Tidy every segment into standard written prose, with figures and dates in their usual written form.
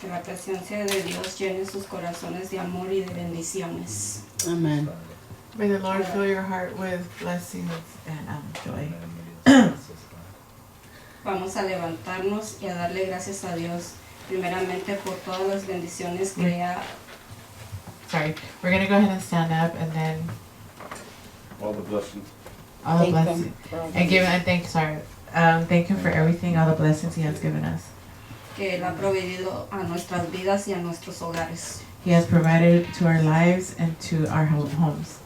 Que la presencia de Dios llene sus corazones de amor y de bendiciones. Amen. May the Lord fill your heart with blessings and joy. Vamos a levantarnos y a darle gracias a Dios, primeramente por todas las bendiciones que Sorry, we're gonna go ahead and stand up and then All the blessings. all the Thank blessings them for all and give and thank Him for everything, all the blessings He has given us. que Él ha proveído a nuestras vidas y a nuestros hogares. He has provided to our lives and to our homes.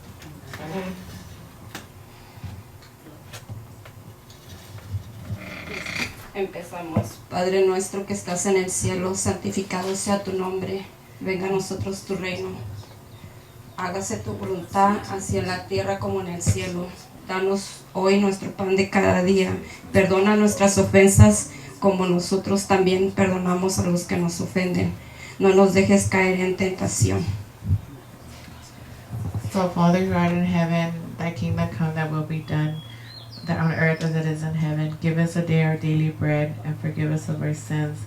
Empezamos. Padre nuestro que estás en el cielo, santificado sea tu nombre. Venga a nosotros tu reino. Hágase tu voluntad, así en la tierra como en el cielo. Danos hoy nuestro pan de cada día. Perdona nuestras ofensas, como nosotros también perdonamos a los que nos ofenden. No nos dejes caer en tentación. So, Father who art in heaven, thy kingdom come, thy will be done, that on earth as it is in heaven. Give us a day our daily bread, and forgive us of our sins,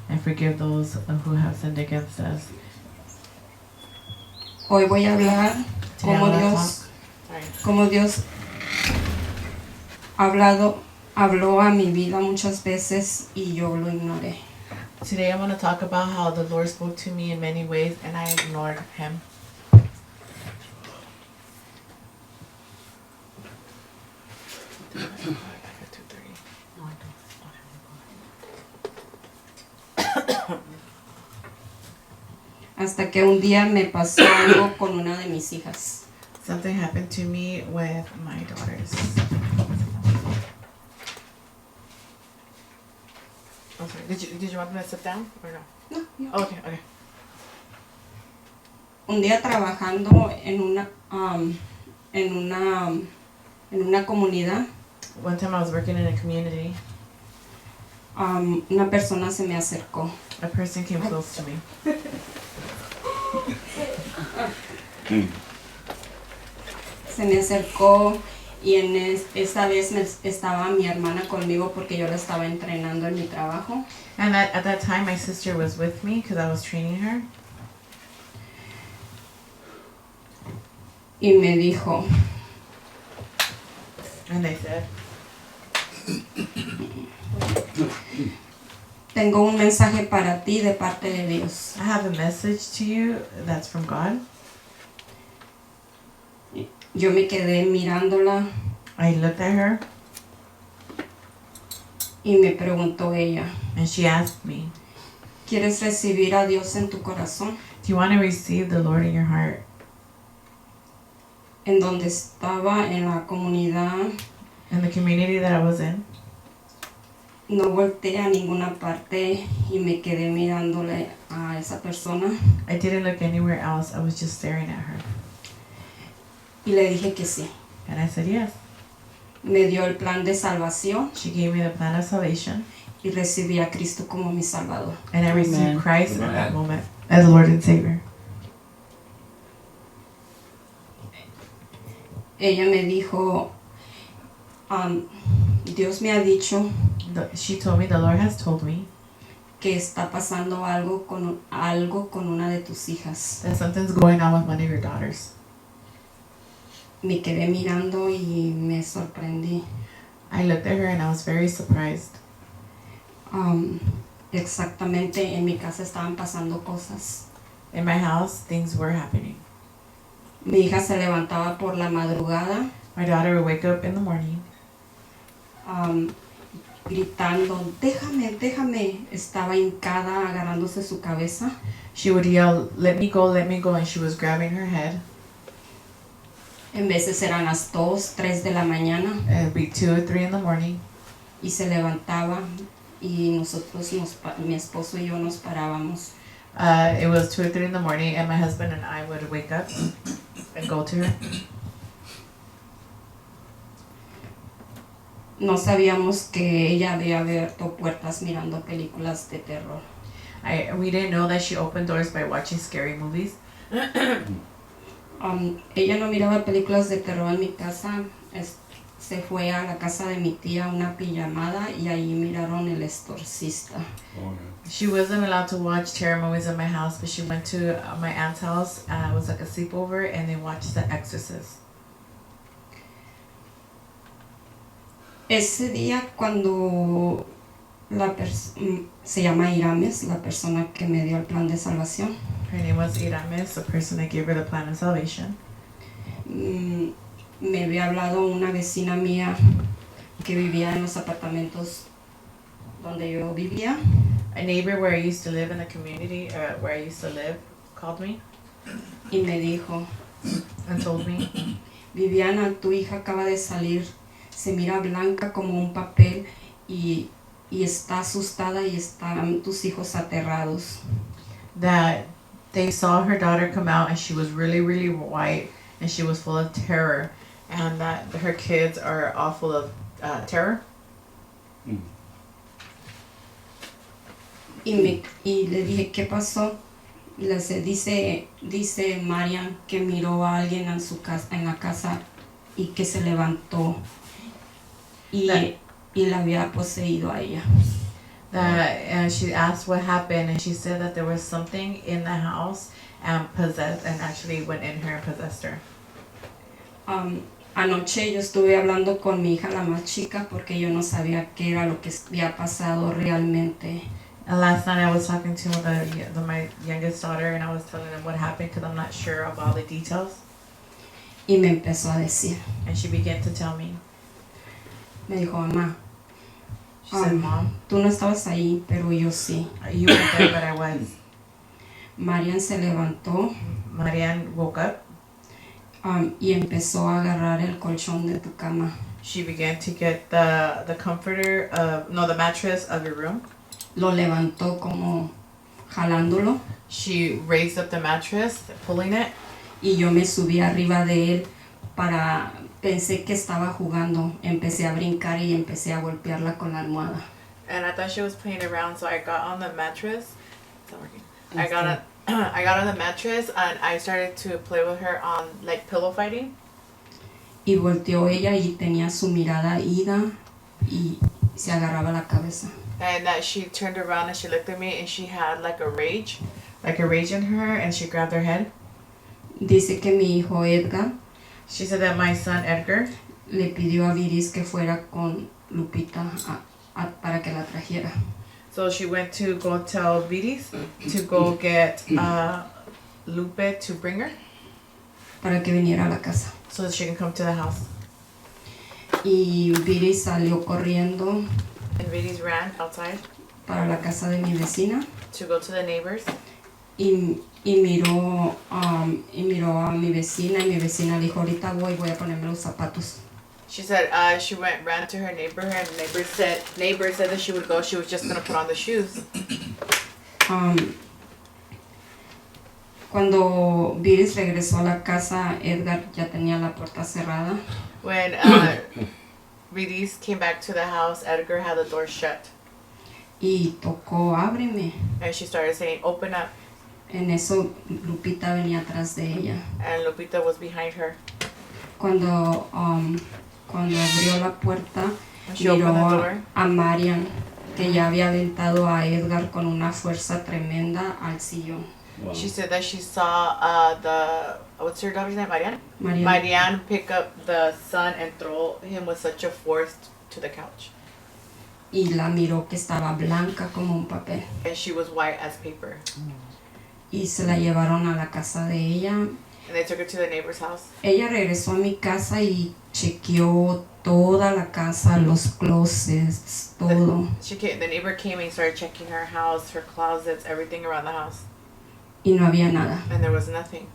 and forgive those who have sinned against us. Hoy voy a hablar Today como I wanna Dios, Sorry. como Dios habló a mi vida muchas veces y yo lo ignoré. Today I want to talk about how the Lord spoke to me in many ways and I ignored Him. Hasta que un día me pasó algo con una de mis hijas. Something happened to me with my daughters. Oh, sorry. Did you want me to sit down or no? No, no. Oh, okay. Un día trabajando en una comunidad, One time I was working in a community. una persona se me acercó. A person came close to me. Se me acercó y esta vez estaba mi hermana conmigo porque yo la estaba entrenando en mi trabajo. And at that time, my sister was with me because I was training her. Y me dijo, And they said, tengo un mensaje para ti de parte de Dios. I have a message to you that's from God. Yo me quedé mirándola I looked at her y me preguntó ella, and she asked me, ¿quieres recibir a Dios en tu corazón? do you want to receive the Lord in your heart? En donde estaba en la comunidad, In the community that I was in, no volteé a ninguna parte y me quedé mirándole a esa persona I didn't look anywhere else. I was just staring at her. y le dije que sí. And I said yes. Me dio el plan de salvación She gave me the plan of salvation. y recibí a Cristo como mi Salvador. And I Amen. received Christ in Amen. that moment as Lord and Savior. Ella me dijo, Dios me ha dicho She told me, the Lord has told me que está pasando algo con una de tus hijas. that something's going on with one of your daughters. Me quedé mirando y me sorprendí. I looked at her and I was very surprised. Exactamente, en mi casa estaban pasando cosas. In my house, things were happening. Mi hija se levantaba por la madrugada My daughter would wake up in the morning gritando, déjame, déjame. Estaba hincada agarrándose su cabeza. She would yell, let me go, and she was grabbing her head. En veces eran las 2, 3 de la mañana It would be 2 or 3 in the morning. y se levantaba y nosotros, mi esposo y yo nos parábamos. It was 2 or 3 in the morning, and my husband and I would wake up and go to her. No sabíamos que ella había abierto puertas mirando películas de terror. We didn't know that she opened doors by watching scary movies. Ella no miraba películas de terror en mi casa. se fue a la casa de mi tía una pijamada y ahí miraron El Exorcista. Oh, yeah. She wasn't allowed to watch terror movies in my house, but she went to my aunt's house. It was like a sleepover, and they watched The Exorcist. Ese día cuando se llama Irames, la persona que me dio el plan de salvación, Her name was Iramis, the person that gave her the plan of salvation. me había hablado una vecina mía que vivía en los apartamentos donde yo vivía A neighbor where I used to live in the community, where I used to live, called me y me dijo, and told me, Viviana, tu hija acaba de salir, se mira blanca como un papel y está asustada y están tus hijos aterrados. that they saw her daughter come out and she was really, really white and she was full of terror, and that her kids are all full of terror. Mm. Y le dije, ¿qué pasó? Y le dice Marian que miró a alguien en la casa y que se levantó y la había poseído a ella. That she asked what happened, and she said that there was something in the house and actually went in her and possessed her. Anoche yo estuve hablando con mi hija la más chica porque yo no sabía qué era lo que había pasado realmente. And last night I was talking to my youngest daughter, and I was telling them what happened because I'm not sure of all the details. Y me empezó a decir, And she began to tell me. me dijo, mamá, She said, Mom, tú no estabas ahí, pero yo sí. you weren't there, but I was. Marian se levantó Marianne woke up. Y empezó a agarrar el colchón de tu cama. She began to get the the mattress of your room. Lo levantó como jalándolo She raised up the mattress, pulling it, y yo me subí arriba de él pensé que estaba jugando. Empecé a brincar y empecé a golpearla con la almohada. and I thought she was playing around, so I got on the mattress. It's not working. I got on the mattress and I started to play with her on like pillow fighting. Y volteó ella y tenía su mirada ida y se agarraba la cabeza. And that she turned around and she looked at me and she had like a rage in her, and she grabbed her head. Dice que mi hijo Edgar She said that my son Edgar le pidió a Viris que fuera con Lupita para que la trajera. So she went to go tell Viris to go get Lupe to bring her Para que viniera a la casa. so that she can come to the house. Y Viris salió corriendo And Viris ran outside para la casa de mi vecina to go to the neighbors. y miró a mi vecina y mi vecina dijo, ahorita voy a ponerme los zapatos. She said she ran to her neighbor, and neighbor said that she would go. She was just gonna put on the shoes. Cuando Viris regresó a la casa, Edgar ya tenía la puerta cerrada. When Viris came back to the house, Edgar had the door shut, Y tocó, ábreme. and she started saying, "Open up." En eso Lupita venía atrás de ella. And Lupita was behind her. Cuando abrió la puerta, When she opened the miró door, a Marian, que ya había aventado a Edgar con una fuerza tremenda al sillón. Wow. she said that she saw what's her daughter's name, Marianne? Marian, Marianne pick up the son and throw him with such a force to the couch. y la miró que estaba blanca como un papel. And she was white as paper. Y se la llevaron a la casa de ella. And they took her to the neighbor's house. Ella regresó a mi casa y chequeó toda la casa, los closets, todo. The neighbor came and started checking her house, her closets, everything around the house. Y no había nada. And there was nothing.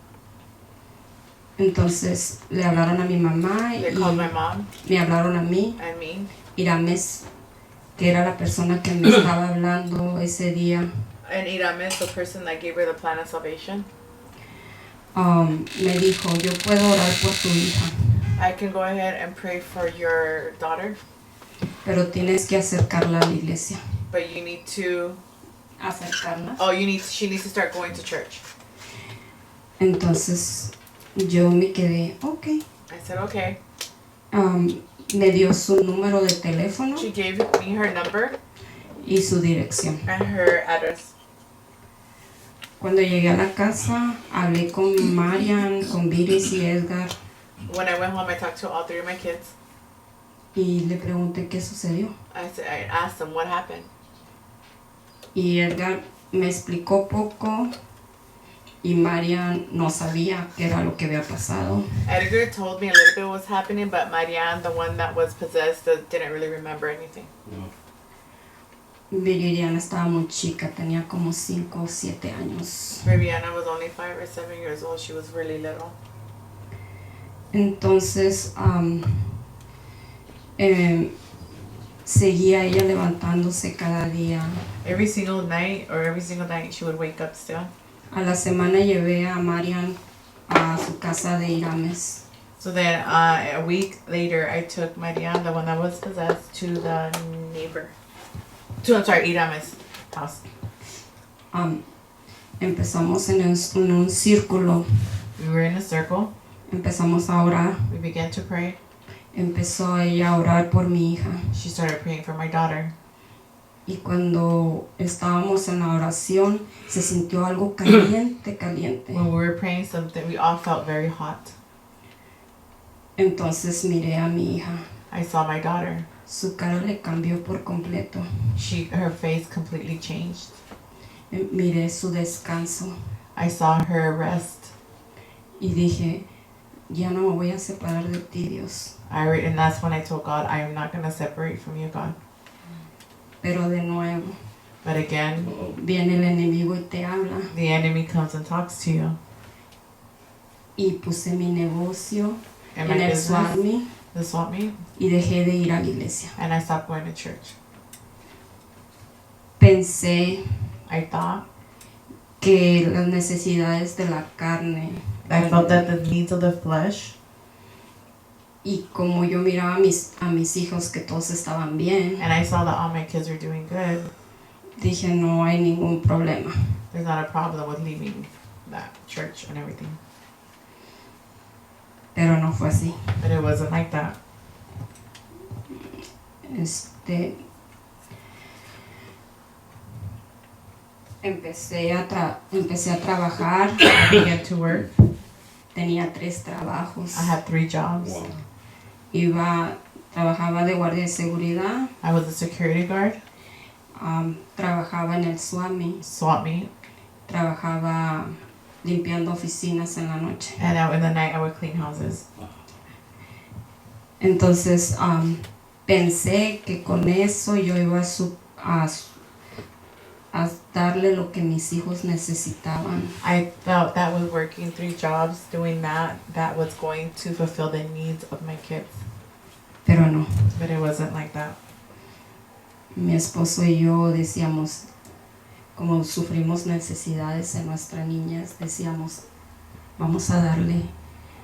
Entonces le hablaron a mi mamá They y called my mom me hablaron a mí. and me. Irames, que era la persona que me estaba hablando ese día, And Iramis, the person that gave her the plan of salvation. me dijo, yo puedo orar por tu hija, I can go ahead and pray for your daughter, pero tienes que acercarla a la iglesia. but you need to, Acercarla. she needs to start going to church. Entonces yo me quedé, ok. I said, okay. Me dio su número de teléfono She gave me her number y su dirección. and her address. Cuando llegué a la casa, hablé con Marian, con Viris y Edgar When I went home, I talked to all three of my kids. y le pregunté qué sucedió. I asked them what happened. Y Edgar me explicó poco y Marian no sabía qué era lo que había pasado. Edgar told me a little bit what was happening, but Marianne, the one that was possessed, didn't really remember anything. No. Viridiana estaba muy chica, tenía como 5 o 7 años. Viviana was only 5 or 7 years old. She was really little. Entonces, seguía ella levantándose cada día. Every single night she would wake up still. A la semana llevé a Marian a su casa de Irames. So then a week later, I took Marianne, the one that was possessed, to the neighbor. Irame's house. Empezamos en un círculo, We were in a circle. empezamos a orar. We began to pray. Empezó ella a orar por mi hija. She started praying for my daughter. Y cuando estábamos en la oración, se sintió algo caliente. When we were praying something, we all felt very hot. Entonces miré a mi hija. I saw my daughter. Su cara le cambió por completo. Her face completely changed. Miré su descanso I saw her rest. y dije, ya no me voy a separar de ti, Dios. And that's when I told God, I am not going to separate from you, God. Pero de nuevo, But again, viene el enemigo y te habla. the enemy comes and talks to you. Y puse mi negocio And en my el business, Swami the swap meet, y dejé de ir a la iglesia. and I stopped going to church. Pensé I thought, que las necesidades de la carne I felt that the needs of the flesh, y como yo miraba a mis hijos que todos estaban bien, and I saw that all my kids were doing good, dije no hay ningún problema. there's not a problem with leaving that church and everything. Pero no fue así. But it wasn't like that. Empecé a trabajar. I began to work. Tenía 3 trabajos. I had 3 jobs. Wow. Trabajaba de guardia de seguridad. I was a security guard, Trabajaba en el Swami. swap meet, Trabajaba limpiando oficinas en la noche. and in the night I would clean houses. Entonces pensé que con eso yo iba a darle lo que mis hijos necesitaban. I felt that with working 3 jobs, doing that was going to fulfill the needs of my kids. Pero no. But it wasn't like that. Mi esposo y yo decíamos, como sufrimos necesidades en nuestras niñas, decíamos, vamos a darle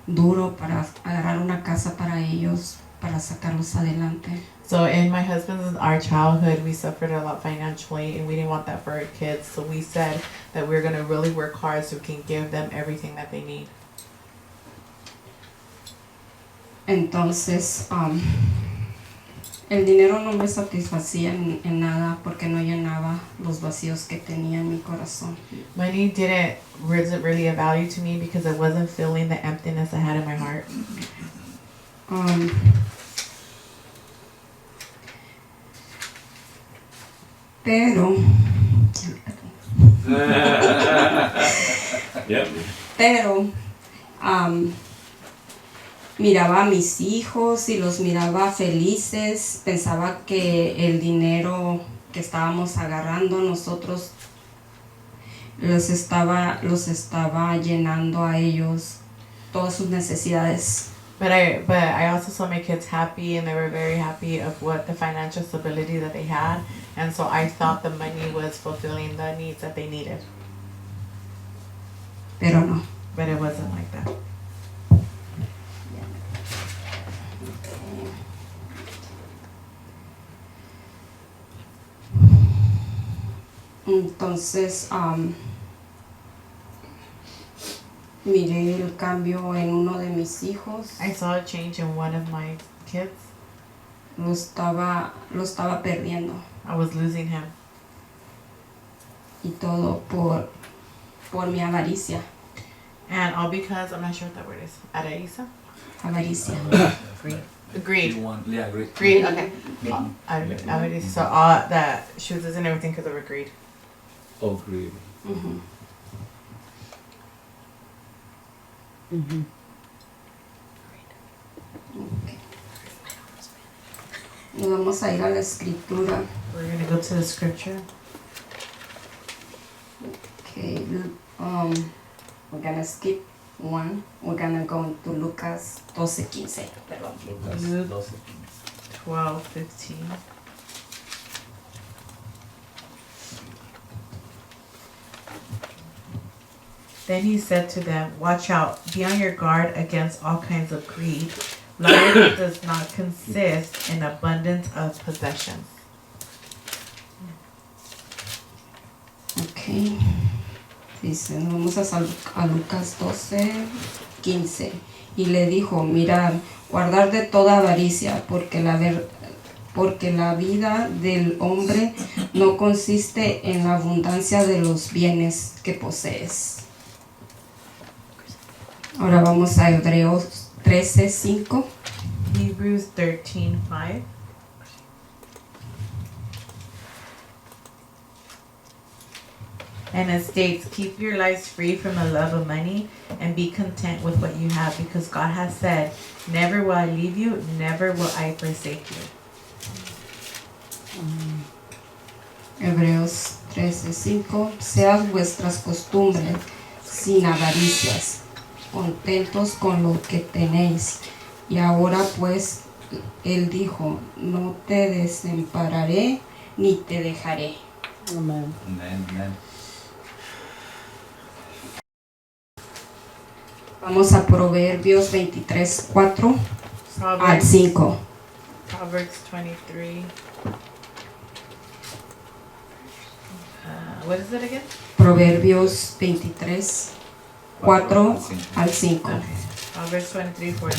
duro para agarrar una casa para ellos, para sacarlos adelante. So in my husband's and our childhood, we suffered a lot financially, and we didn't want that for our kids. So we said that we're going to really work hard so we can give them everything that they need. Entonces, el dinero no me satisfacía en nada porque no llenaba los vacíos que tenía en mi corazón. Money wasn't really a value to me because it wasn't filling the emptiness I had in my heart. Pero Yep. miraba a mis hijos y los miraba felices, pensaba que el dinero que estábamos agarrando nosotros los estaba llenando a ellos todas sus necesidades. But I also saw my kids happy, and they were very happy of what the financial stability that they had, and so I thought the money was fulfilling the needs that they needed. Pero no. But it wasn't like that. Entonces, miré el cambio en uno de mis hijos. I saw a change in one of my kids. lo estaba perdiendo. I was losing him. Y todo por mi avaricia. And all because, I'm not sure what that word is. Araísa? Avaricia. Greed. Yeah, great. Greed, okay. Avaricia. So all that she was losing everything because of her greed. Oh, great. Ujú. Ok. Nos vamos a ir a la escritura. We're going to go to the scripture. Okay. We're gonna skip one. We're gonna go into Lucas 12:15. Perdón. Luke 12:15. Then he said to them, "Watch out, be on your guard against all kinds of greed. Life does not consist in abundance of possessions." Ok. Dice, vamos a Lucas 12:15. Y le dijo, mirad, guardar de toda avaricia, porque la vida del hombre no consiste en la abundancia de los bienes que posees. Ahora vamos a Hebreos 13:5. Hebrews 13:5. And it states, "Keep your lives free from the love of money and be content with what you have, because God has said, never will I leave you, never will I forsake you." Hebreos 13:5. Sean vuestras costumbres sin avaricias, contentos con lo que tenéis. Y ahora pues, él dijo, no te desampararé ni te dejaré. Amen. Amen. Vamos a Proverbios 23:4 al Proverbs, 5. Proverbs 23. What is it again? Proverbios 23:4 al 5. Okay. Proverbs 23:4-5.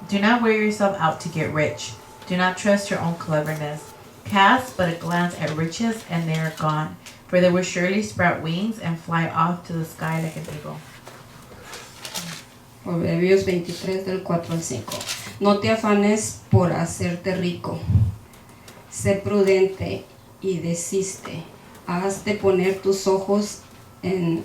Do not wear yourself out to get rich. Do not trust your own cleverness. Cast but a glance at riches, and they are gone, for they will surely sprout wings and fly off to the sky like an eagle. Proverbios 23 del 4 al 5. No te afanes por hacerte rico. Sé prudente y desiste. Has de poner tus ojos en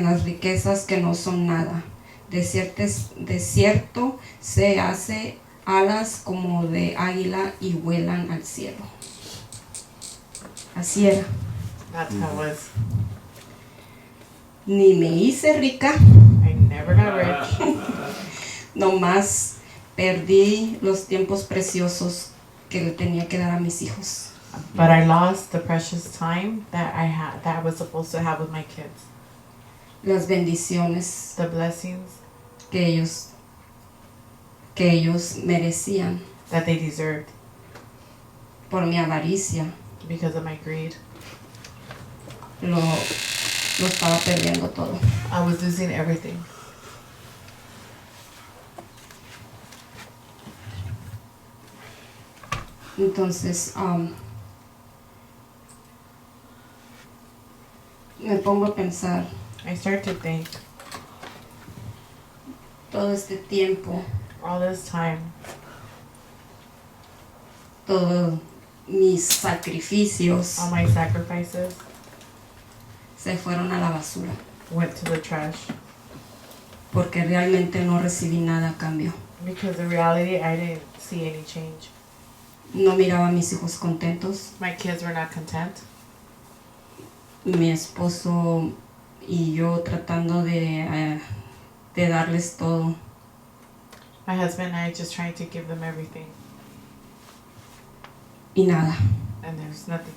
las riquezas que no son nada. De cierto se hace alas como de águila y vuelan al cielo. Así era. That's how it was. Ni me hice rica, I never got rich. nomás perdí los tiempos preciosos que le tenía que dar a mis hijos. But I lost the precious time that I was supposed to have with my kids. Las bendiciones The blessings que ellos merecían that they deserved por mi avaricia. because of my greed. Lo estaba perdiendo todo. I was losing everything. Entonces, me pongo a pensar, I started to think, todo este tiempo, all this time, todos mis sacrificios all my sacrifices se fueron a la basura, went to the trash. porque realmente no recibí nada a cambio. Because in reality, I didn't see any change. No miraba a mis hijos contentos, My kids were not content. mi esposo y yo tratando de darles todo, My husband and I just trying to give them everything, y nada. and there's nothing.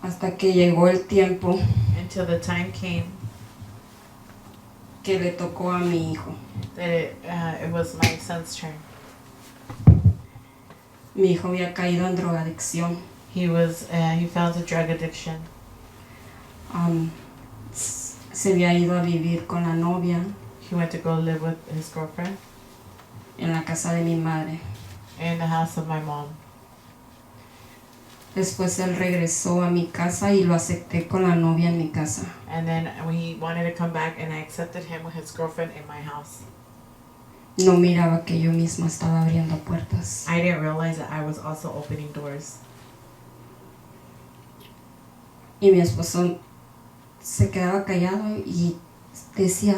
Hasta que llegó el tiempo Until the time came que le tocó a mi hijo. that it was my son's turn. Mi hijo había caído en drogadicción. He fell into drug addiction. Se había ido a vivir con la novia He went to go live with his girlfriend en la casa de mi madre. in the house of my mom. Después él regresó a mi casa y lo acepté con la novia en mi casa. And then he wanted to come back, and I accepted him with his girlfriend in my house. No miraba que yo misma estaba abriendo puertas. I didn't realize that I was also opening doors. Y mi esposo se quedaba callado y decía,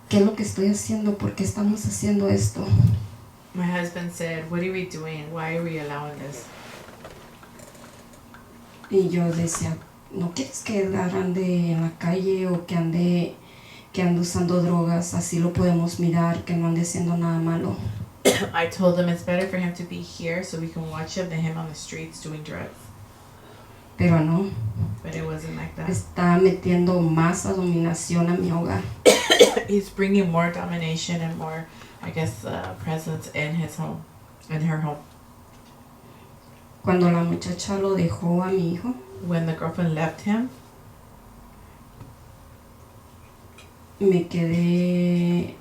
¿qué es lo que estoy haciendo? ¿Por qué estamos haciendo esto? My husband said, "What are we doing? Why are we allowing this?" Y yo decía, ¿no quieres que él ande en la calle o que ande usando drogas? Así lo podemos mirar, que no ande haciendo nada malo. I told him it's better for him to be here so we can watch him than him on the streets doing drugs. Pero no, But it wasn't like that. está metiendo más dominación a mi hogar. He's bringing more domination and more, I guess, presence in his home, in her home. Cuando la muchacha lo dejó a mi hijo, When the girlfriend left him, me quedé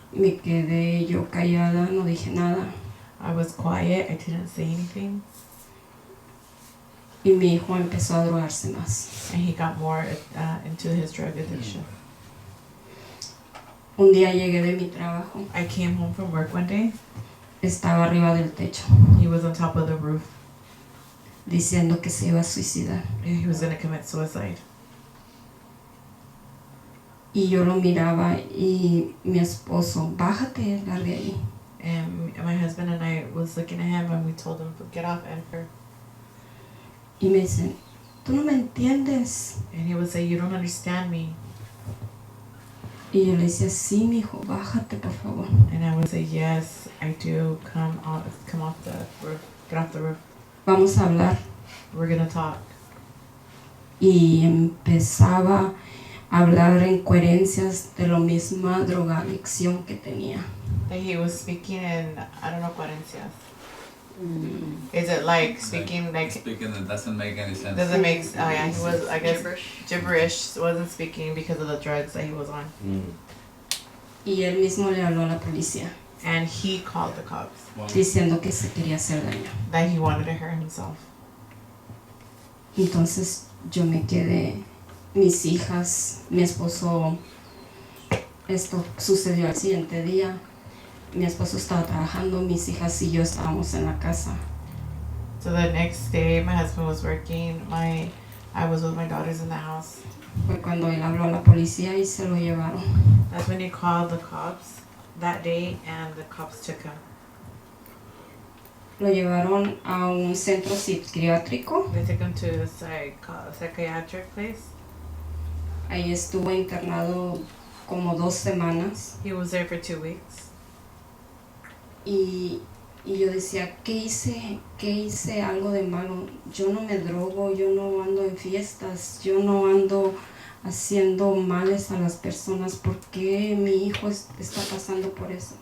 yo callada, no dije nada. I was quiet. I didn't say anything, Y mi hijo empezó a drogarse más. and he got more into his drug addiction. Un día llegué de mi trabajo, I came home from work one day. estaba arriba del techo, He was on top of the roof. diciendo que se iba a suicidar. He was going to commit suicide. Y yo lo miraba y mi esposo, bájate, Edgar, de ahí. And my husband and I was looking at him, and we told him, "Get off, Edgar." Y me dicen, tú no me entiendes. And he would say, "You don't understand me." Y yo le decía, sí, mijo, bájate, por favor. And I would say, "Yes, I do. Come off the roof. Get off the roof. Vamos a hablar. We're gonna talk." Y empezaba a hablar en coherencias de la misma drogadicción que tenía. That he was speaking in, I don't know, cuarencias. Is it like speaking like Speaking that doesn't make any sense. doesn't make? Oh yeah, he was, I guess, gibberish. Wasn't speaking because of the drugs that he was on. Y él mismo le habló a la policía, And he called the cops. Wow. diciendo que se quería hacer daño. That he wanted to hurt himself. Entonces yo me quedé, mis hijas, mi esposo, esto sucedió al siguiente día. Mi esposo estaba trabajando, mis hijas y yo estábamos en la casa. So the next day, my husband was working. I was with my daughters in the house. Fue cuando él habló a la policía y se lo llevaron. That's when he called the cops that day, and the cops took him. Lo llevaron a un centro psiquiátrico. They took him to a psychiatric place. Ahí estuvo internado como 2 semanas. He was there for 2 weeks. Y yo decía, ¿qué hice? ¿Qué hice algo de malo? Yo no me drogo, yo no ando en fiestas, yo no ando haciendo males a las personas. ¿Por qué mi hijo está pasando por eso?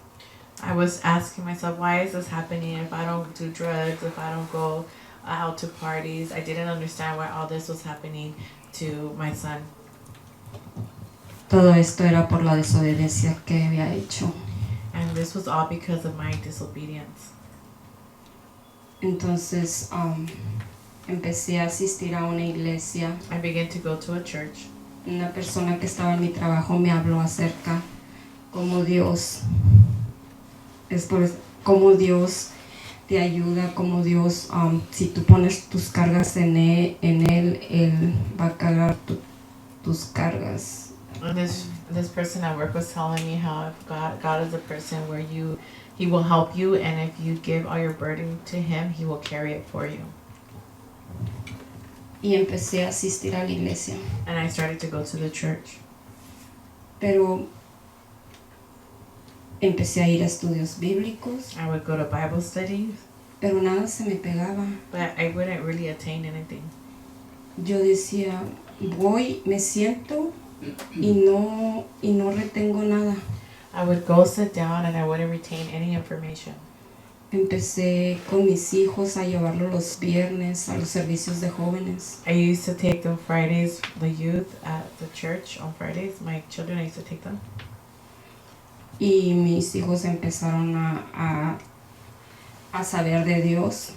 I was asking myself, why is this happening? If I don't do drugs, if I don't go out to parties, I didn't understand why all this was happening to my son. Todo esto era por la desobediencia que había hecho. And this was all because of my disobedience. Entonces empecé a asistir a una iglesia. I began to go to a church. Una persona que estaba en mi trabajo me habló acerca cómo Dios cómo Dios te ayuda, cómo Dios, si tú pones tus cargas en él va a cargar tus cargas. And this person at work was telling me how if God is a person where He will help you, and if you give all your burden to Him, He will carry it for you. Y empecé a asistir a la iglesia. And I started to go to the church. Pero empecé a ir a estudios bíblicos, I would go to Bible studies, pero nada se me pegaba. but I wouldn't really attain anything. Yo decía, voy, me siento y no retengo nada. I would go sit down and I wouldn't retain any information. empecé con mis hijos a llevarlos los viernes a los servicios de jóvenes. I used to take them Fridays, the youth at the church on Fridays. My children, I used to take them. Y mis hijos empezaron a saber de Dios.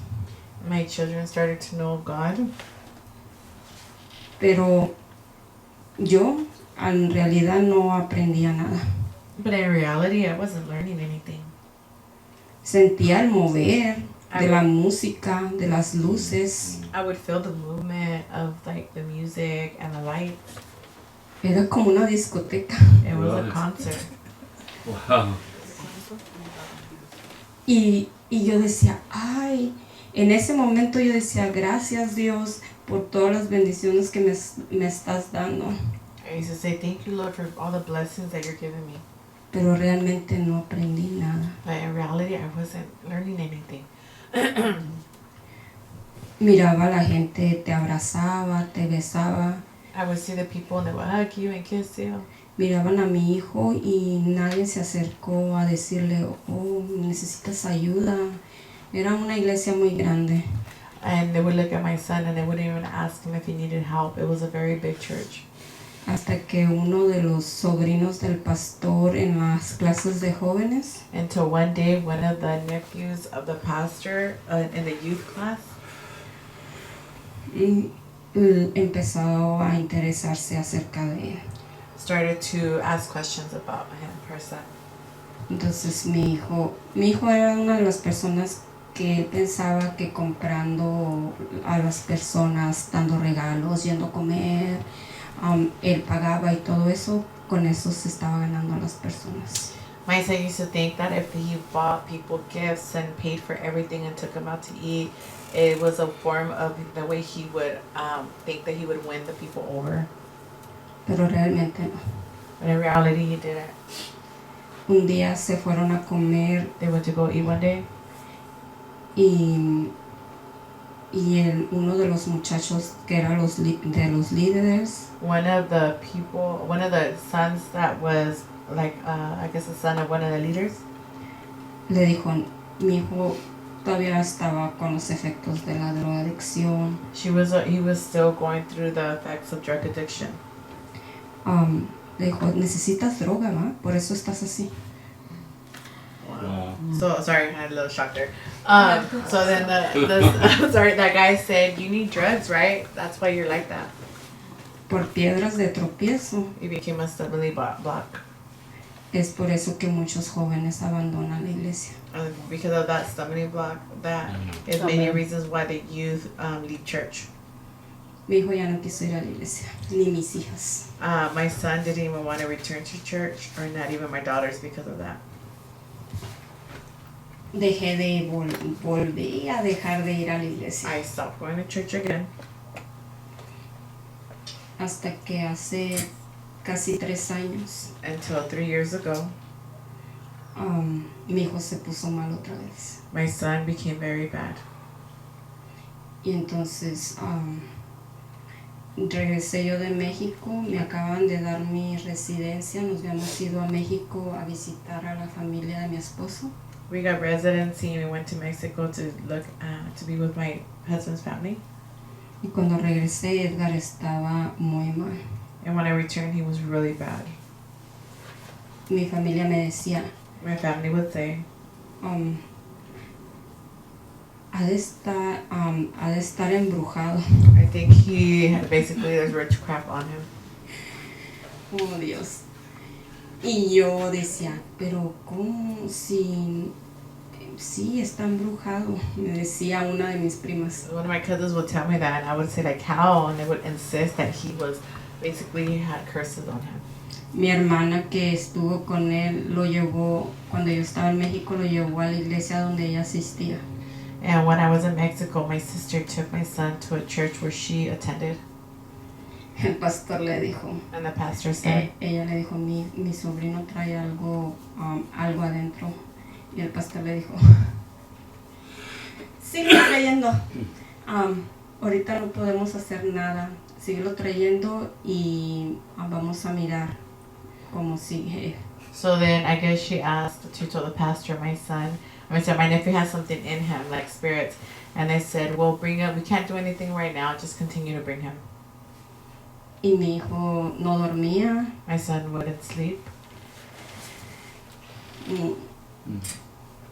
My children started to know God. Pero yo en realidad no aprendía nada. But in reality, I wasn't learning anything. Sentía el mover de la música, de las luces. I would feel the movement of like the music and the lights. Era como una discoteca. It was a Right. concert. Wow. Y yo decía, ay, en ese momento yo decía, gracias Dios por todas las bendiciones que me estás dando. I used to say, thank you, Lord, for all the blessings that you're giving me. Pero realmente no aprendí nada. But in reality, I wasn't learning anything. Miraba a la gente, te abrazaba, te besaba. I would see the people and they would hug you and kiss you. Miraban a mi hijo y nadie se acercó a decirle, oh, necesitas ayuda. Era una iglesia muy grande. And they would look at my son and they wouldn't even ask him if he needed help. It was a very big church. Hasta que uno de los sobrinos del pastor en las clases de jóvenes Until one day, one of the nephews of the pastor in the youth class empezó a interesarse acerca de él. started to ask questions about him, her son. Entonces mi hijo era una de las personas que él pensaba que comprando a las personas, dando regalos, yendo a comer, él pagaba y todo eso, con eso se estaba ganando a las personas. My son used to think that if he bought people gifts and paid for everything and took them out to eat, it was a form of the way he would think that he would win the people over. Pero realmente no. But in reality, he didn't. Un día se fueron a comer They went to go eat one day, y uno de los muchachos que era de los líderes one of the sons that was like, I guess the son of one of the leaders, le dijo, mi hijo todavía estaba con los efectos de la drogadicción. he was still going through the effects of drug addiction. Le dijo, necesitas droga, ¿va? Por eso estás así. Wow. So sorry, I had a little shock there. So then sorry, that guy said, "You need drugs, right? That's why you're like that." Por piedras de tropiezo. He became a stumbling block. Es por eso que muchos jóvenes abandonan la iglesia. And because of that stumbling block, that is many reasons why the youth leave church. Mi hijo ya no quiso ir a la iglesia, ni mis hijas. My son didn't even want to return to church, or not even my daughters, because of that. Dejé de volví a dejar de ir a la iglesia. I stopped going to church again Hasta que hace casi 3 años, until 3 years ago. mi hijo se puso mal otra vez. My son became very bad. Y entonces regresé yo de México, me acaban de dar mi residencia, nos habíamos ido a México a visitar a la familia de mi esposo. We got residency and we went to Mexico to look to be with my husband's family. Y cuando regresé, Edgar estaba muy mal. And when I returned, he was really bad. Mi familia me decía, My family would say, ha de estar embrujado. I think there's witchcraft on him. Oh, Dios. Y yo decía, pero ¿cómo si sí está embrujado? Me decía una de mis primas. One of my cousins would tell me that, and I would say, like, how? And they would insist that he had curses on him. Mi hermana que estuvo con él lo llevó, cuando yo estaba en México, lo llevó a la iglesia donde ella asistía. And when I was in Mexico, my sister took my son to a church where she attended. El pastor le dijo, And the pastor said, ella le dijo, mi sobrino trae algo adentro. Y el pastor le dijo, sigue trayendo. Ahorita no podemos hacer nada. Síguelo trayendo y vamos a mirar cómo sigue. So then I guess she told the pastor, my son, I said, my nephew has something in him, like spirits. And they said, well, bring him. We can't do anything right now. Just continue to bring him. Y mi hijo no dormía. My son wouldn't sleep. Y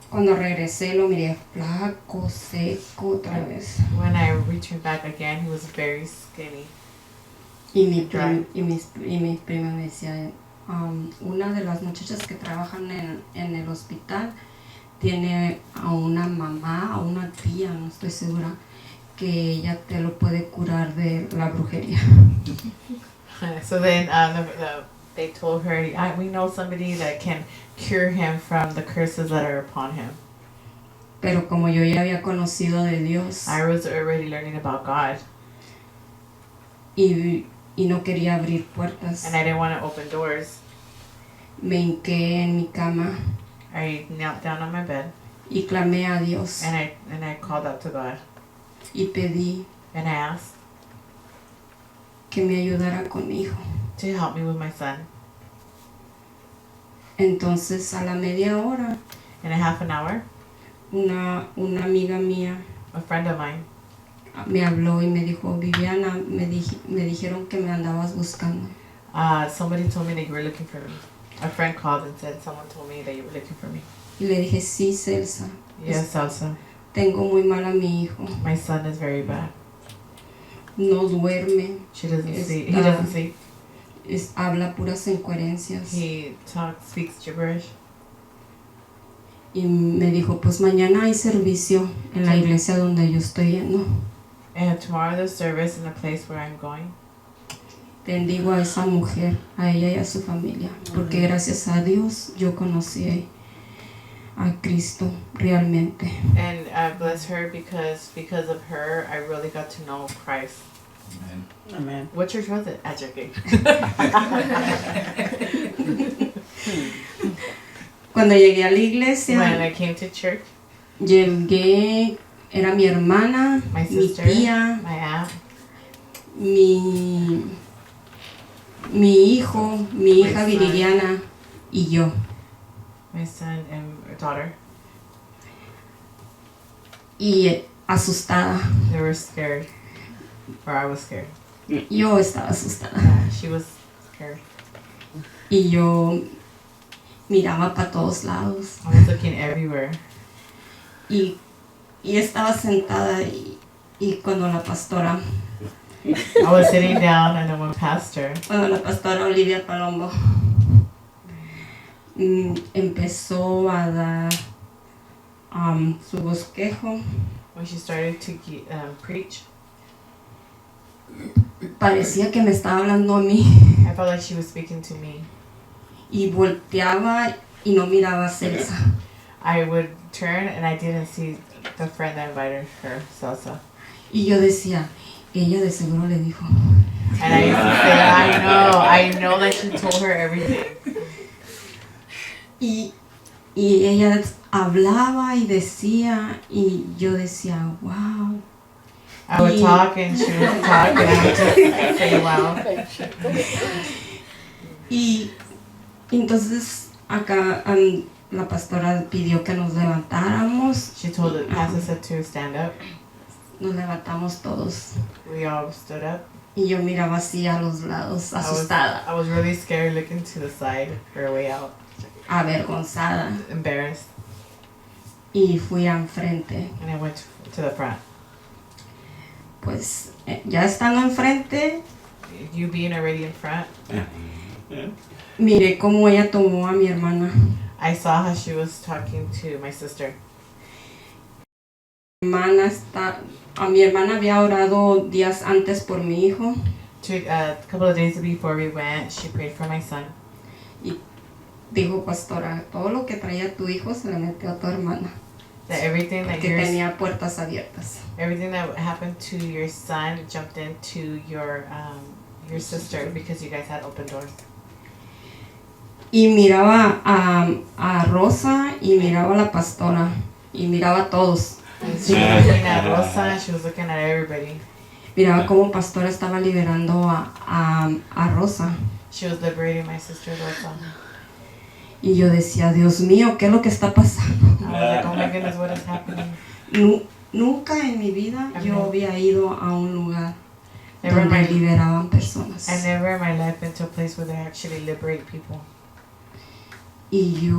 cuando regresé lo miré flaco, seco otra vez. When I returned back again, he was very skinny. Y mis primas me decían, una de las muchachas que trabajan en el hospital tiene a una mamá, a una tía, no estoy segura, que ella te lo puede curar de la brujería. So then they told her, we know somebody that can cure him from the curses that are upon him. Pero como yo ya había conocido de Dios I was already learning about God, y no quería abrir puertas, and I didn't want to open doors. me hinqué en mi cama I knelt down on my bed, y clamé a Dios and I called out to God, y pedí and I asked que me ayudara con mi hijo. to help me with my son. Entonces a la media hora In a half an hour, una amiga mía a friend of mine me habló y me dijo, Viviana, me dijeron que me andabas buscando. somebody told me that you were looking for me. A friend called and said someone told me that you were looking for me. Y le dije, sí, Celsa, Yes, Elsa. tengo muy mal a mi hijo. My son is very bad. No duerme, She doesn't sleep. He Está- doesn't sleep. habla puras incoherencias. He speaks gibberish. Y me dijo, pues mañana hay servicio en la iglesia donde yo estoy yendo. And tomorrow there's service in the place where I'm going. Bendigo a esa mujer, a ella y a su familia, porque gracias a Dios yo conocí a Cristo realmente. And I bless her because of her, I really got to know Christ. Amen. Amen. What church was it? At JK. Cuando llegué a la iglesia, When I came to church, llegué, era mi hermana, my mi sister, tía, my aunt, mi hijo, mi hija My son. Viridiana y yo. my son, and daughter. Y asustada, They were scared. Or I was scared. yo estaba asustada. She was scared. Y yo miraba para todos lados. I was looking everywhere. Y estaba sentada y cuando la pastora I was sitting down and then one pastor, Olivia Palombo empezó a dar su bosquejo, when she started to preach, parecía que me estaba hablando a mí I felt like she was speaking to me. y volteaba y no miraba a Celsa. I would turn and I didn't see the friend that invited her, Salsa. Y yo decía, ella de seguro le dijo. And I used to say, I know that she told her everything. Y ella hablaba y decía y yo decía, wow. I would talk and she would talk and I would just say, wow. Y entonces acá la pastora pidió que nos levantáramos. She told the pastor said to stand up. Nos levantamos todos. We all stood up. Y yo miraba así a los lados, asustada, I was really scared looking to the side for a way out. avergonzada. Embarrassed. Y fui enfrente. And I went to the front. Pues ya estando enfrente, You being already in front, miré cómo ella tomó a mi hermana. I saw how she was talking to my sister. A mi hermana había orado días antes por mi hijo. A couple of days before we went, she prayed for my son. Dijo, pastora, todo lo que traía tu hijo se le metió a tu hermana, That everything that que tenía puertas abiertas. everything that happened to your son jumped into your sister because you guys had open doors. Y miraba a Rosa y miraba a la pastora y miraba a todos. And she was looking at Rosa and she was looking at everybody. Miraba cómo pastora estaba liberando a Rosa. She was liberating my sister Rosa. Y yo decía, Dios mío, ¿qué es lo que está pasando? I was like, oh my goodness, what is happening? Nunca en mi vida yo había ido a un lugar Never in donde my, liberaban personas. I never in my life been to a place where they actually liberate people. Y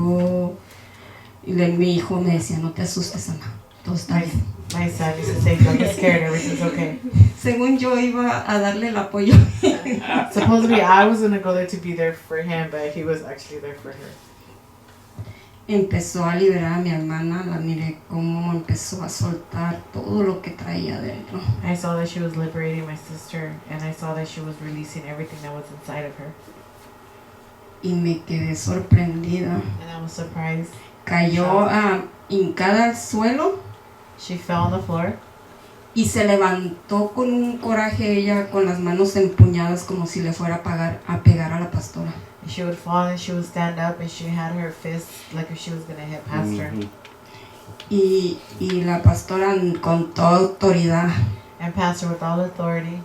mi hijo me decía, no te asustes, Ana, todo está bien. My son used to say, don't get scared, everything's okay. Según yo iba a darle el apoyo. Supposedly I was going to go there to be there for him, but he was actually there for her. Empezó a liberar a mi hermana, la miré cómo empezó a soltar todo lo que traía dentro. I saw that she was liberating my sister, and I saw that she was releasing everything that was inside of her. Y me quedé sorprendida. And I was surprised. Cayó hincada al suelo She fell on the floor, y se levantó con un coraje ella, con las manos empuñadas como si le fuera a pegar a la pastora. and she would fall and she would stand up, and she had her fist like if she was going to hit Pastor. Y la pastora con toda autoridad And Pastor, with all authority,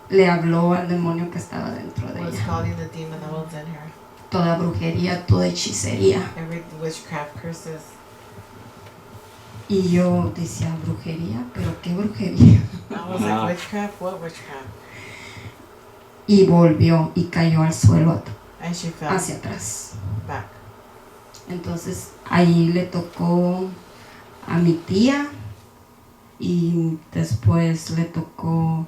le habló al demonio que estaba dentro de was ella. calling the demon that was in her. Toda brujería, toda hechicería. Every witchcraft curses. Y yo decía, brujería, pero qué brujería. I was like, witchcraft? What witchcraft? Y volvió y cayó al suelo And she fell hacia atrás. back. Entonces ahí le tocó a mi tía y después le tocó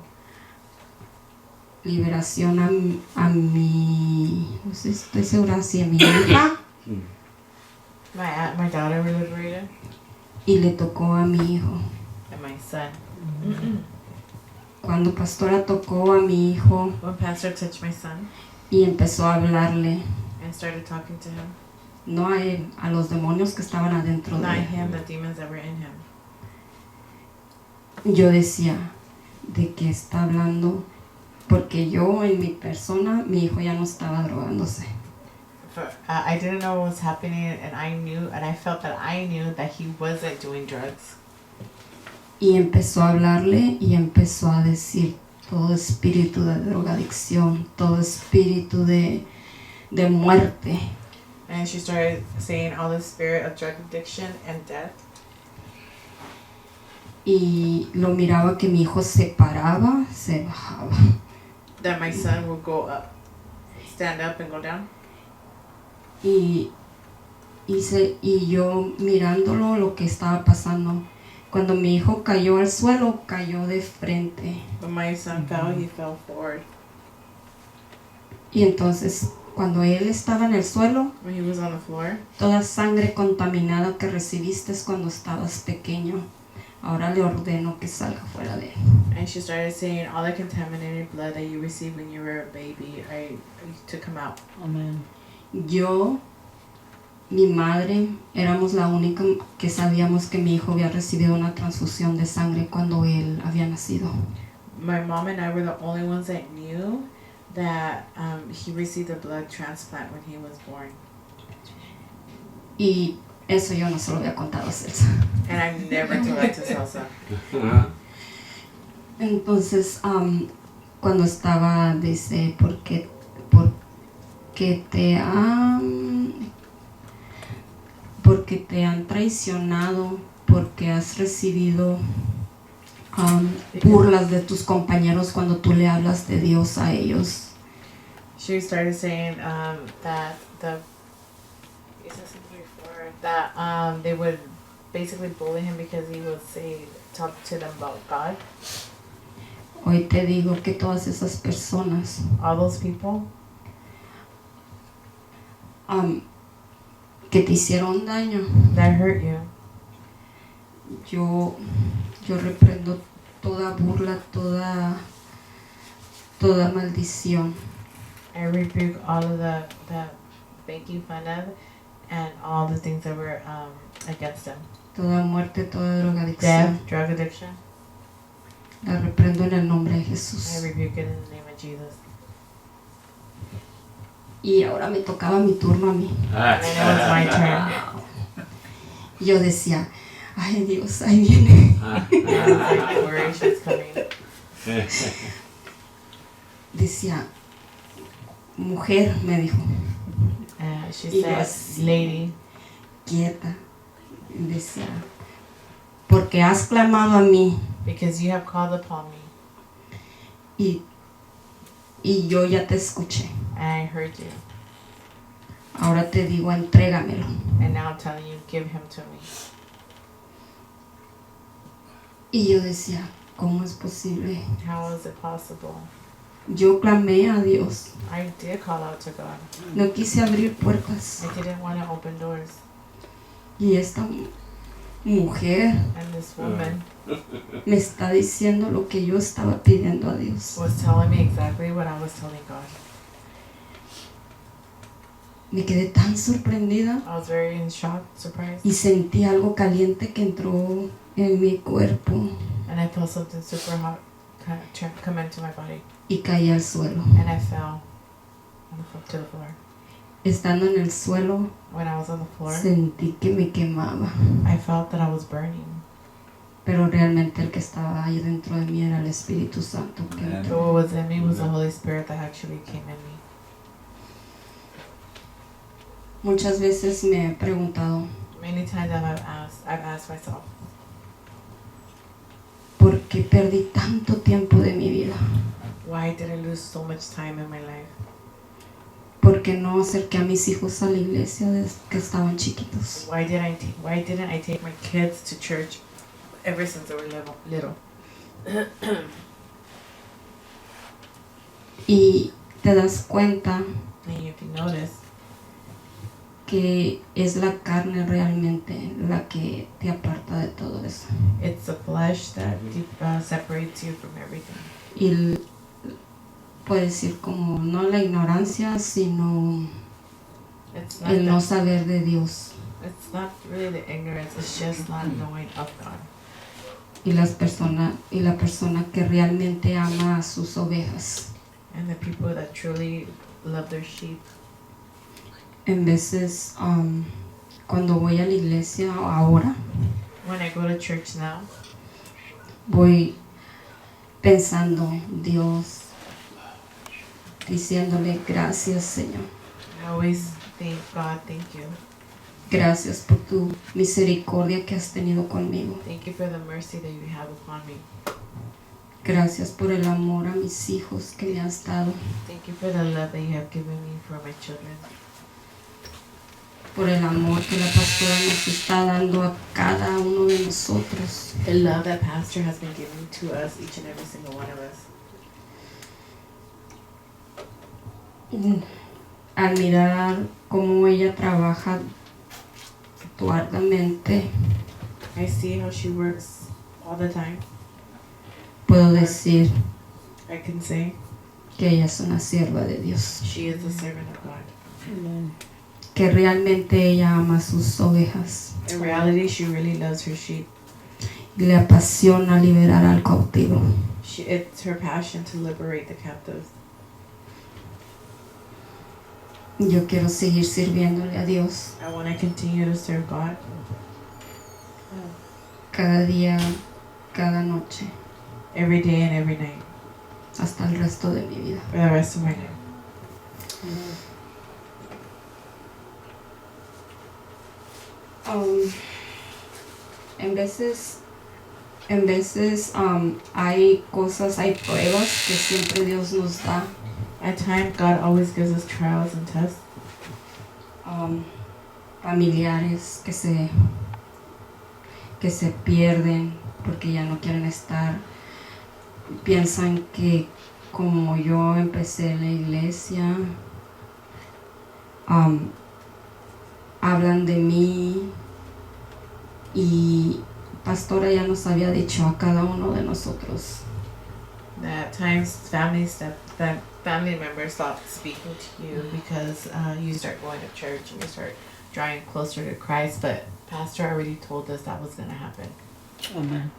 liberación a mi, no sé, estoy segura si a mi hija, My daughter was liberated, y le tocó a mi hijo. and my son. Cuando pastora tocó a mi hijo When Pastor touched my son y empezó a hablarle, and started talking to him, no a él, a los demonios que estaban adentro de not él. him, the demons that were in him. Yo decía, ¿de qué está hablando? Porque yo en mi persona, mi hijo ya no estaba drogándose. I didn't know what was happening, and I felt that I knew that he wasn't doing drugs. Y empezó a hablarle y empezó a decir todo espíritu de drogadicción, todo espíritu de muerte. And she started saying all the spirit of drug addiction and death. Y lo miraba que mi hijo se paraba, se bajaba. That my son would go up, stand up and go down. Y yo mirándolo lo que estaba pasando. Cuando mi hijo cayó al suelo, cayó de frente. When my son fell, he fell forward. Y entonces, cuando él estaba en el suelo, When he was on the floor, toda sangre contaminada que recibiste cuando estabas pequeño, ahora le ordeno que salga fuera de él. and she started saying all the contaminated blood that you received when you were a baby, I took him out. Amen. Yo, mi madre, éramos la única que sabíamos que mi hijo había recibido una transfusión de sangre cuando él había nacido. My mom and I were the only ones that knew that he received a blood transplant when he was born. Y eso yo no se lo había contado a Celsa. And I've never told that to Salsa. Entonces, cuando estaba, dice, porque te han traicionado, porque has recibido burlas de tus compañeros cuando tú le hablas de Dios a ellos. She started saying that they would basically bully him because he would talk to them about God. Hoy te digo que todas esas personas All those people que te hicieron daño, that hurt you, yo reprendo toda burla, toda maldición. I rebuke all of the making fun of and all the things that were against him. Toda muerte, toda drogadicción. Death, drug addiction, La reprendo en el nombre de I Jesús. rebuke it in the name of Jesus. Y ahora me tocaba mi turno a mí. And then it was my turn. Yo decía, ay Dios, ahí viene. I was like, worry, she's coming. Decía, mujer, me dijo, She Y yo said, así, lady, quieta. Y decía, porque has clamado a mí because you have called upon me, y yo ya te escuché. and I heard you. Ahora te digo, entrégamelo. And now I'm telling you, give him to me. Y yo decía, ¿cómo es posible? How is it possible? Yo clamé a Dios. I did call out to God. No quise abrir puertas. I didn't want to open doors. Y esta mujer And this woman me está diciendo lo que yo estaba pidiendo a Dios. was telling me exactly what I was telling God. Me quedé tan sorprendida I was very in shock, surprised, y sentí algo caliente que entró en mi cuerpo and I felt something super hot come into my body, y caí al suelo. and I fell to the floor. Estando en el suelo, When I was on the floor, sentí que me quemaba, I felt that I was burning. pero realmente el que estaba ahí dentro de mí era el Espíritu Santo. Amen. But what was in me was the Holy Spirit that actually came in me. Muchas veces me he preguntado, Many times I've asked myself, ¿por qué perdí tanto tiempo de mi vida? why did I lose so much time in my life? ¿Por qué no acerqué a mis hijos a la iglesia desde que estaban chiquitos? Why didn't I take my kids to church ever since they were little? Y te das cuenta And if you notice, que es la carne realmente la que te aparta de todo eso. it's the flesh that separates you from everything. Y puedes decir como no la ignorancia, sino It's not el no that, saber de Dios. it's not really the ignorance, it's just not knowing of God. Y la persona que realmente ama a sus ovejas. And the people that truly love their sheep. En veces cuando voy a la iglesia ahora, When I go to church now, voy pensando, Dios, diciéndole gracias, Señor. I always think, God, thank you. Gracias por tu misericordia que has tenido conmigo. Thank you for the mercy that you have upon me. Gracias por el amor a mis hijos que me has dado. Thank you for the love that you have given me for my children. Por el amor que la pastora nos está dando a cada uno de nosotros. The love that Pastor has been giving to us, each and every single one of us. Al mirar cómo ella trabaja arduamente, I see how she works all the time. puedo decir I can say que ella es una sierva de Dios. she is a servant of God. Que realmente ella ama a sus ovejas. In reality, she really loves her sheep. Y le apasiona liberar al cautivo. It's her passion to liberate the captives. Yo quiero seguir sirviéndole a Dios I want to continue to serve God cada día, cada noche, every day and every night hasta el resto de mi vida. for the rest of my life. En veces hay cosas, hay pruebas que siempre Dios nos da. At times, God always gives us trials and tests. Familiares que se pierden porque ya no quieren estar. Piensan que como yo empecé en la iglesia, hablan de mí y pastora ya nos había dicho a cada uno de nosotros At times, family members stop speaking to you because you start going to church and you start drawing closer to Christ. But Pastor already told us that was going to happen. Amen.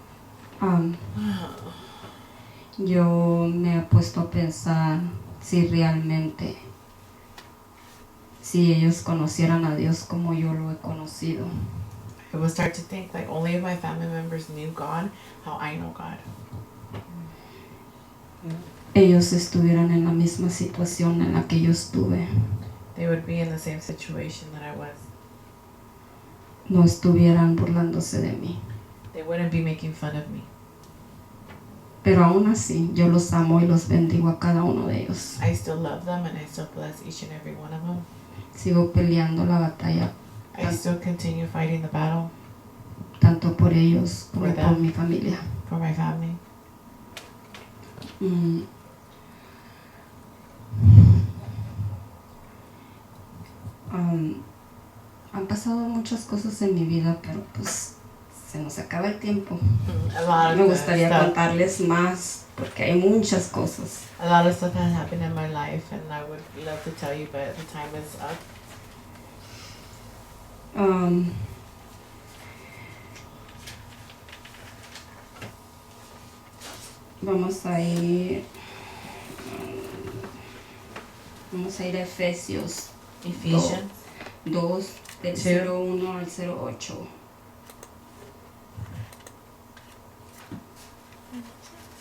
Yo me he puesto a pensar si realmente, si ellos conocieran a Dios como yo lo he conocido, I would start to think like only if my family members knew God, how I know God. ellos estuvieran en la misma situación en la que yo estuve. they would be in the same situation that I was. no estuvieran burlándose de mí. They wouldn't be making fun of me. Pero aún así, yo los amo y los bendigo a cada uno de ellos. I still love them and I still bless each and every one of them. Sigo peleando la batalla, I still continue fighting the battle tanto por ellos como For por them. mi familia. for my family. Mm. Han pasado muchas cosas en mi vida, pero pues se nos acaba el tiempo. A lot Me of gustaría stuff, contarles más porque hay muchas cosas. a lot of stuff has happened in my life, and I would love to tell you, but the time is up. Um, vamos a ir a Efesios Ephesians 2 del Two. 01 al 08.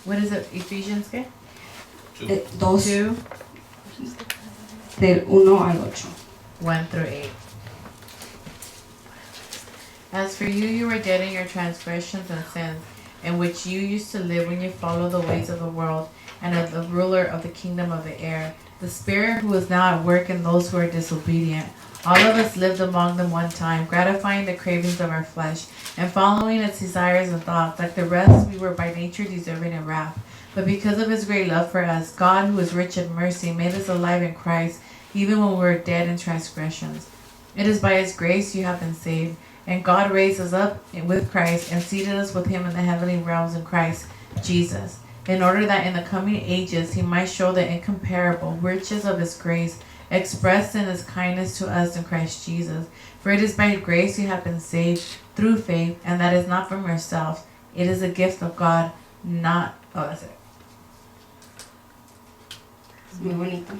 What is it? Ephesians ¿qué? 2 2, del 1 al 8. 1 through 8. As for you, you were dead in your transgressions and sins, in which you used to live when you followed the ways of the world and of the ruler of the kingdom of the air, the spirit who is now at work in those who are disobedient. All of us lived among them one time, gratifying the cravings of our flesh and following its desires and thoughts. Like the rest, we were by nature deserving of wrath. But because of his great love for us, God, who is rich in mercy, made us alive in Christ, even when we were dead in transgressions. It is by his grace you have been saved. And God raised us up with Christ and seated us with him in the heavenly realms in Christ Jesus, in order that in the coming ages he might show the incomparable riches of his grace expressed in his kindness to us in Christ Jesus. For it is by grace you have been saved through faith, and that is not from yourselves. It is a gift of God, not... Oh, that's it. Es muy bonito.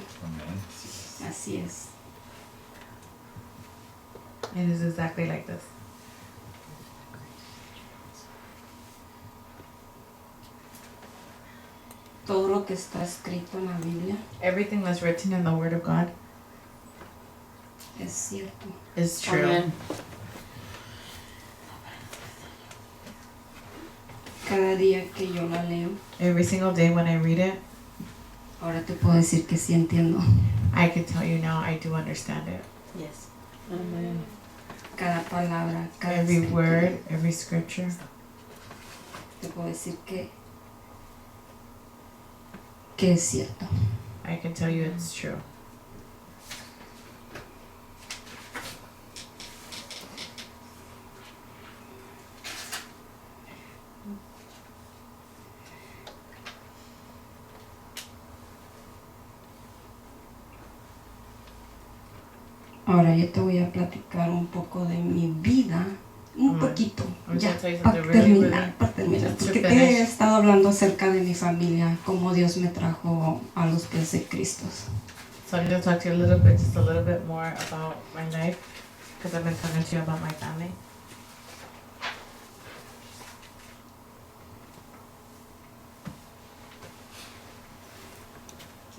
Así es. It is exactly like this. Todo lo que está escrito en la Biblia Everything that's written in the Word of God es cierto. is true. Amen. Cada día que yo la leo, Every single day when I read it, ahora te puedo decir que sí entiendo. I can tell you now I do understand it. Yes. Amen. Cada palabra, cada Every escritura. word, every scripture. Te puedo decir que es cierto. I can tell you it's true. Ahora yo te voy a platicar un poco de mi vida, un Alright. poquito, I'm ya, gonna tell you para something really, really, terminar, just to porque te finish. he estado hablando acerca de mi familia, cómo Dios me trajo a los pies de Cristo. So I'm going to talk to you a little bit, just a little bit more about my life, because I've been talking to you about my family.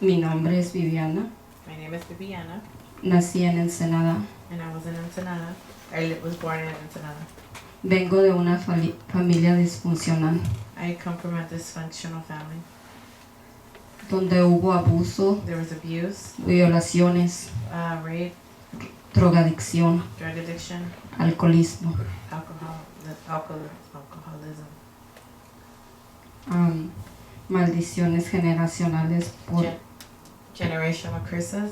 Mi nombre es Viviana, My name is Viviana, nací en Ensenada, and I was in Ensenada. I was born in Ensenada. vengo de una familia disfuncional, I come from a dysfunctional family. donde hubo abuso, There was abuse, violaciones, rape, drogadicción, drug addiction, alcoholismo, alcoholism, maldiciones generacionales generational curses,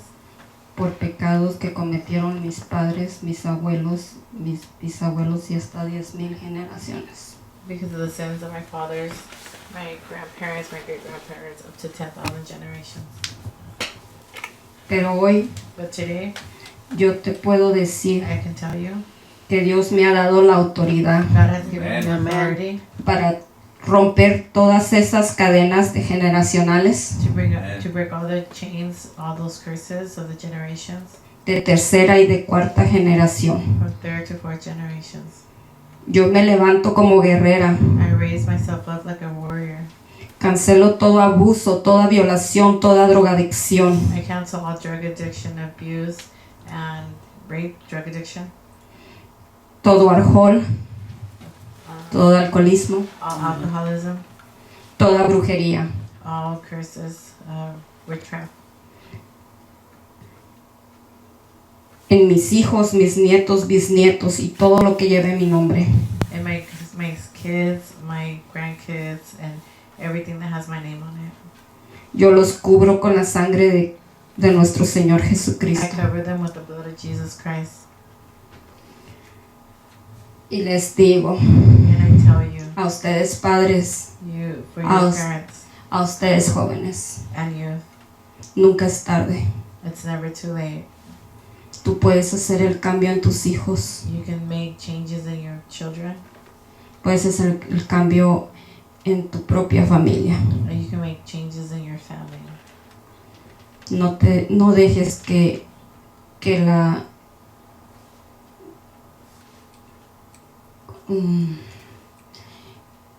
por pecados que cometieron mis padres, mis abuelos, mis bisabuelos y hasta 10,000 generaciones. because of the sins of my fathers, my grandparents, my great-grandparents, up to 10,000 generations. Pero hoy But today, yo te puedo decir I can tell you, que Dios me ha dado la autoridad God has given me Amen. authority para romper todas esas cadenas de generacionales to break all the chains, all those curses of the generations, de tercera y de cuarta generación. from third to fourth generations. Yo me levanto como guerrera, I raise myself up like a warrior. cancelo todo abuso, toda violación, toda drogadicción. I cancel all drug addiction, abuse, and rape, drug addiction, todo alcohol, uh, todo alcoholismo, all alcoholism, toda brujería. all curses, witchcraft. En mis hijos, mis nietos, bisnietos y todo lo que lleve mi nombre. And my kids, my grandkids, and everything that has my name on it. Yo los cubro con la sangre de nuestro Señor I Jesucristo. cover them with the blood of Jesus Christ. Y les digo And I tell you, a ustedes padres, for your I'll- parents a ustedes jóvenes, and youth, nunca es tarde. it's never too late. Tú puedes hacer el cambio en tus hijos, You can make changes in your children, puedes hacer el cambio en tu propia familia. or you can make changes in your family. No dejes que la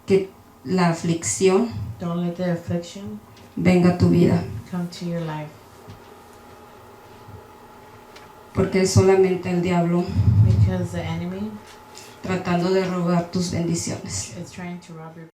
que la aflicción Don't let the affliction venga a tu vida, come to your life, porque es solamente el diablo because the enemy tratando de robar tus bendiciones. is trying to rob your